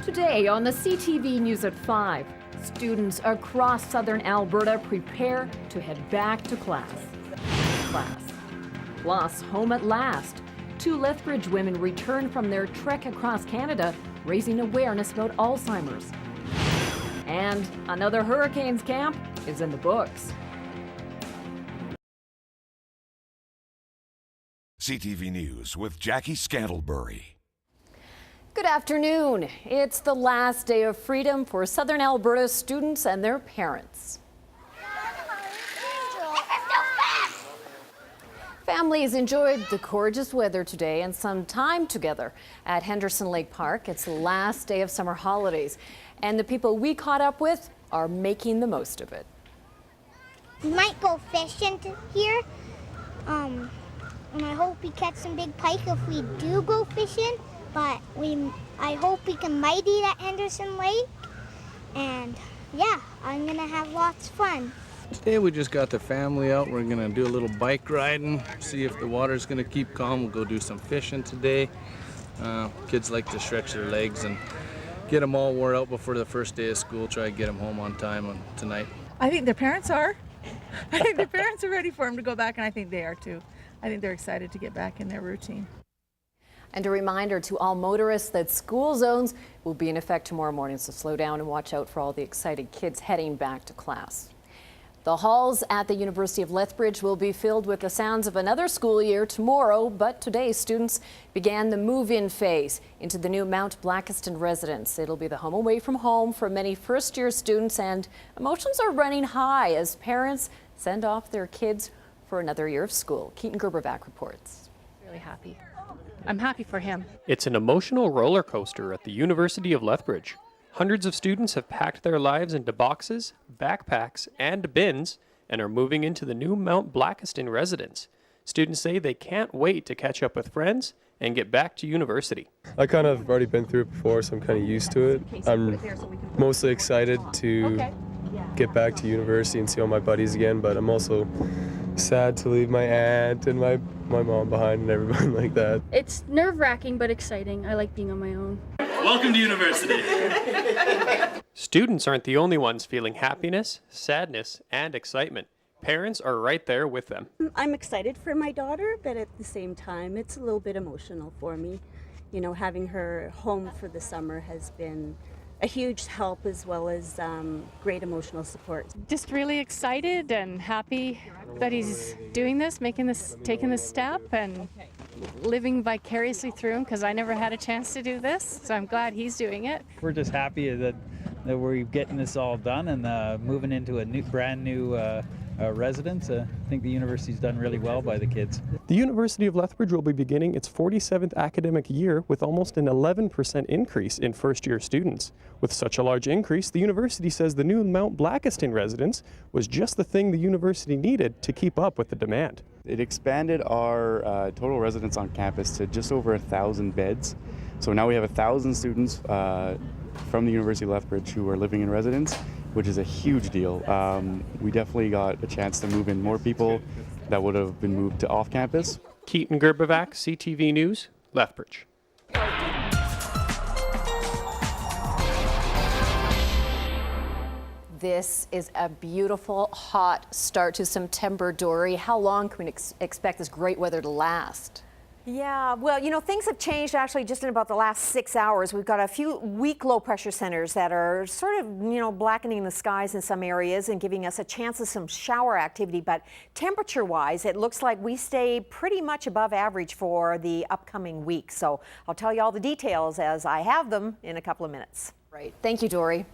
Today on the CTV News at 5, students across southern Alberta prepare to head back to class. Plus, home at last. 2 Lethbridge women return from their trek across Canada, raising awareness about Alzheimer's. And another Hurricanes camp is in the books. CTV News with Jackie Scantlebury. Good afternoon. It's the last day of freedom for southern Alberta students and their parents. Families enjoyed the gorgeous weather today and some time together at Henderson Lake Park. It's the last day of summer holidays, and the people we caught up with are making the most of it. We might go fishing here, and I hope we catch some big pike if we do go fishing. But I hope we can might eat at Henderson Lake, and yeah, I'm gonna have lots of fun. Today we just got the family out. We're gonna do a little bike riding, see if the water's gonna keep calm. We'll go do some fishing today. Kids like to stretch their legs and get them all wore out before the first day of school. Try to get them home on time tonight. I think their parents are. I think their parents are ready for them to go back, and I think they are too. I think they're excited to get back in their routine. And a reminder to all motorists that school zones will be in effect tomorrow morning, so slow down and watch out for all the excited kids heading back to class. The halls at the University of Lethbridge will be filled with the sounds of another school year tomorrow, but today students began the move-in phase into the new Mount Blackiston residence. It'll be the home away from home for many first-year students, and emotions are running high as parents send off their kids for another year of school. Keaton Gerberbach reports. Really happy. I'm happy for him. It's an emotional roller coaster at the University of Lethbridge. Hundreds of students have packed their lives into boxes, backpacks, and bins and are moving into the new Mount Blackiston residence. Students say they can't wait to catch up with friends and get back to university. I kind of already been through it before, so I'm kind of used to it. I'm mostly excited to get back to university and see all my buddies again, but I'm also sad to leave my aunt and my mom behind and everyone like that. It's nerve-wracking but exciting. I like being on my own. Welcome to university. Students aren't the only ones feeling happiness, sadness, and excitement. Parents are right there with them. I'm excited for my daughter, but at the same time, it's a little bit emotional for me. You know, having her home for the summer has been a huge help, as well as great emotional support. Just really excited and happy that he's doing this, taking this step and living vicariously through him, because I never had a chance to do this, so I'm glad he's doing it. We're just happy that we're getting this all done and moving into a brand new residence. I think the university's done really well by the kids. The University of Lethbridge will be beginning its 47th academic year with almost an 11% increase in first-year students. With such a large increase, the university says the new Mount Blackiston residence was just the thing the university needed to keep up with the demand. It expanded our total residence on campus to just over 1,000 beds. So now we have 1,000 students from the University of Lethbridge who are living in residence, which is a huge deal. We definitely got a chance to move in more people that would have been moved to off campus. Keaton Gerberbach, CTV News, Lethbridge. This is a beautiful, hot start to September, Dory. How long can we expect this great weather to last? Yeah, well, you know, things have changed actually just in about the last 6 hours. We've got a few weak low pressure centers that are sort of, you know, blackening the skies in some areas and giving us a chance of some shower activity. But temperature wise, it looks like we stay pretty much above average for the upcoming week. So I'll tell you all the details as I have them in a couple of minutes. Right. Thank you, Dory.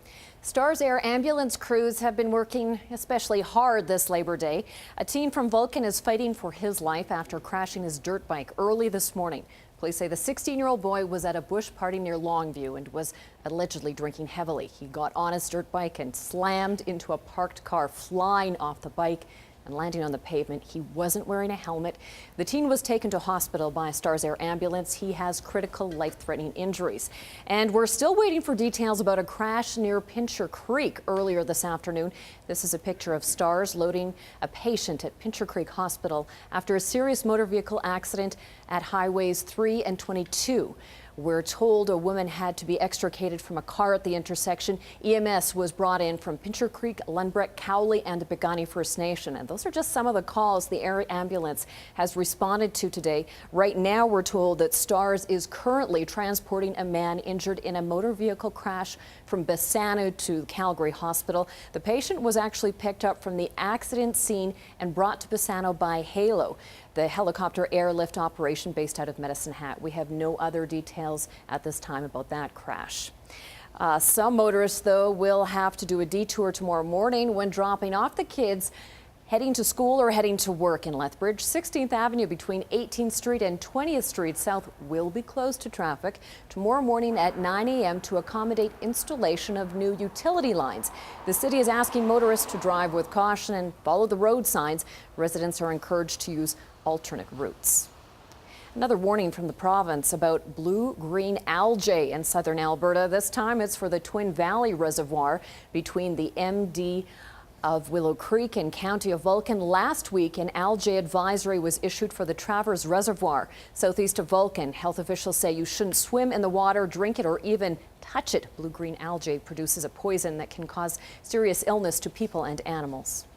Stars Air ambulance crews have been working especially hard this Labor Day. A teen from Vulcan is fighting for his life after crashing his dirt bike early this morning. Police say the 16-year-old boy was at a bush party near Longview and was allegedly drinking heavily. He got on his dirt bike and slammed into a parked car, flying off the bike and landing on the pavement. He wasn't wearing a helmet. The teen was taken to hospital by a Stars Air ambulance. He has critical life-threatening injuries. And we're still waiting for details about a crash near Pincher Creek earlier this afternoon. This is a picture of Stars loading a patient at Pincher Creek Hospital after a serious motor vehicle accident at highways 3 and 22. We're told a woman had to be extricated from a car at the intersection. EMS was brought in from Pincher Creek, Lundbreck, Cowley, and the Pagani First Nation. And those are just some of the calls the air ambulance has responded to today. Right now, we're told that STARS is currently transporting a man injured in a motor vehicle crash from Bassano to Calgary Hospital. The patient was actually picked up from the accident scene and brought to Bassano by Halo, the helicopter airlift operation based out of Medicine Hat. We have no other details at this time about that crash. Some motorists, though, will have to do a detour tomorrow morning when dropping off the kids heading to school or heading to work in Lethbridge. 16th Avenue between 18th Street and 20th Street South will be closed to traffic tomorrow morning at 9 a.m. to accommodate installation of new utility lines. The city is asking motorists to drive with caution and follow the road signs. Residents are encouraged to use alternate routes. Another warning from the province about blue-green algae in southern Alberta. This time it's for the Twin Valley Reservoir between the MD of Willow Creek and County of Vulcan. Last week, an algae advisory was issued for the Travers Reservoir. Southeast of Vulcan, health officials say you shouldn't swim in the water, drink it, or even touch it. Blue-green algae produces a poison that can cause serious illness to people and animals.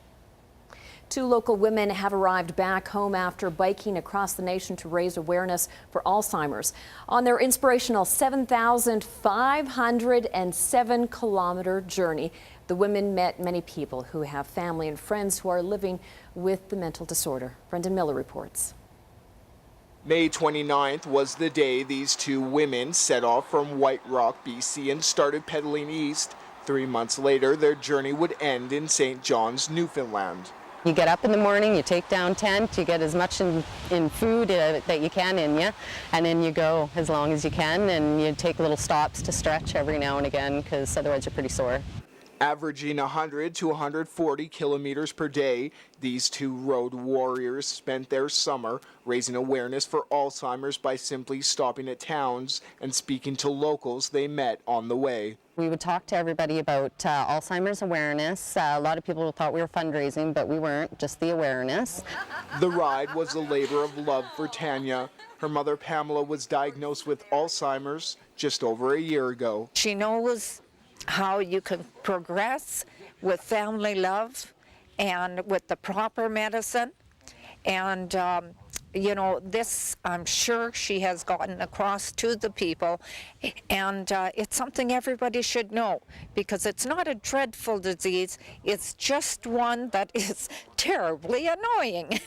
2 local women have arrived back home after biking across the nation to raise awareness for Alzheimer's. On their inspirational 7,507-kilometer journey, the women met many people who have family and friends who are living with the mental disorder. Brendan Miller reports. May 29th was the day these 2 women set off from White Rock, BC and started pedaling east. 3 months later, their journey would end in St. John's, Newfoundland. You get up in the morning, you take down tent, you get as much in food that you can in you, and then you go as long as you can, and you take little stops to stretch every now and again, because otherwise you're pretty sore. Averaging 100 to 140 kilometers per day, these 2 road warriors spent their summer raising awareness for Alzheimer's by simply stopping at towns and speaking to locals they met on the way. We would talk to everybody about Alzheimer's awareness. A lot of people thought we were fundraising, but we weren't, just the awareness. The ride was a labor of love for Tanya. Her mother, Pamela, was diagnosed with Alzheimer's just over a year ago. She knows how you can progress with family love and with the proper medicine. And, you know, this I'm sure she has gotten across to the people. And it's something everybody should know, because it's not a dreadful disease. It's just one that is terribly annoying.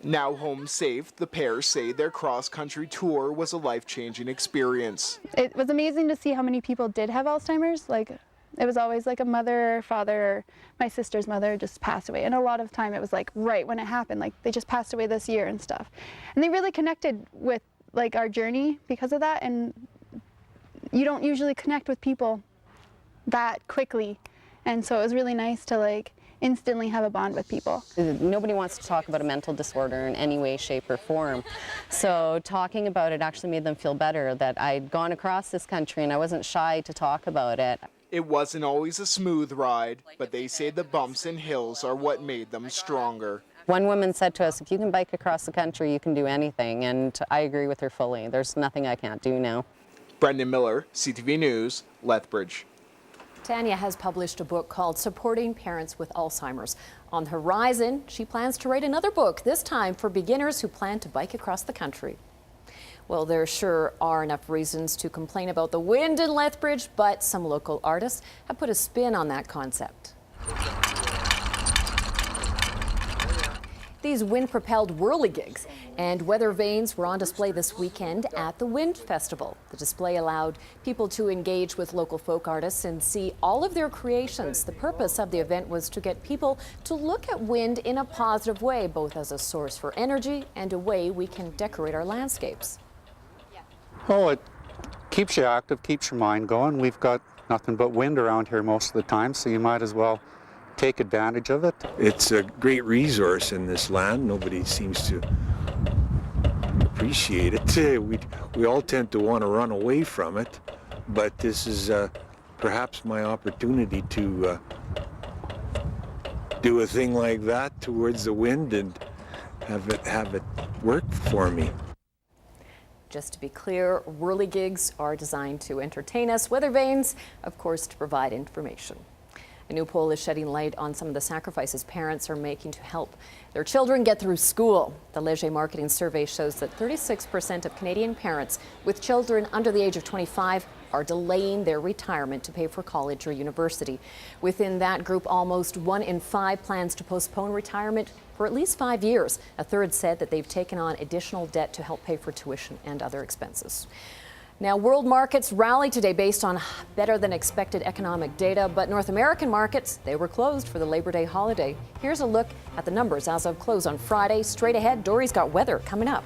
Now home safe, the pair say their cross-country tour was a life-changing experience. It was amazing to see how many people did have Alzheimer's. Like, it was always like a mother or father, or my sister's mother just passed away. And a lot of the time it was like right when it happened, like they just passed away this year and stuff. And they really connected with like our journey because of that. And you don't usually connect with people that quickly. And so it was really nice to like instantly have a bond with people. Nobody wants to talk about a mental disorder in any way, shape, or form. So talking about it actually made them feel better that I'd gone across this country and I wasn't shy to talk about it. It wasn't always a smooth ride, but they say the bumps and hills are what made them stronger. One woman said to us, if you can bike across the country, you can do anything, and I agree with her fully. There's nothing I can't do now. Brendan Miller, CTV News, Lethbridge. Tanya has published a book called Supporting Parents with Alzheimer's. On the horizon, she plans to write another book, this time for beginners who plan to bike across the country. Well, there sure are enough reasons to complain about the wind in Lethbridge, but some local artists have put a spin on that concept. These wind-propelled whirligigs and weather vanes were on display this weekend at the Wind Festival. The display allowed people to engage with local folk artists and see all of their creations. The purpose of the event was to get people to look at wind in a positive way, both as a source for energy and a way we can decorate our landscapes. Oh, it keeps you active, keeps your mind going. We've got nothing but wind around here most of the time, so you might as well take advantage of it. It's a great resource in this land. Nobody seems to appreciate it. We all tend to want to run away from it, but this is perhaps my opportunity to do a thing like that towards the wind and have it work for me. Just to be clear, whirligigs are designed to entertain us, weather vanes, of course, to provide information. A new poll is shedding light on some of the sacrifices parents are making to help their children get through school. The Leger Marketing Survey shows that 36% of Canadian parents with children under the age of 25 are delaying their retirement to pay for college or university. Within that group, almost 1 in 5 plans to postpone retirement for at least 5 years. A third said that they've taken on additional debt to help pay for tuition and other expenses. Now, world markets rallied today based on better than expected economic data, but North American markets, they were closed for the Labor Day holiday. Here's a look at the numbers as of close on Friday. Straight ahead, Dory's got weather coming up.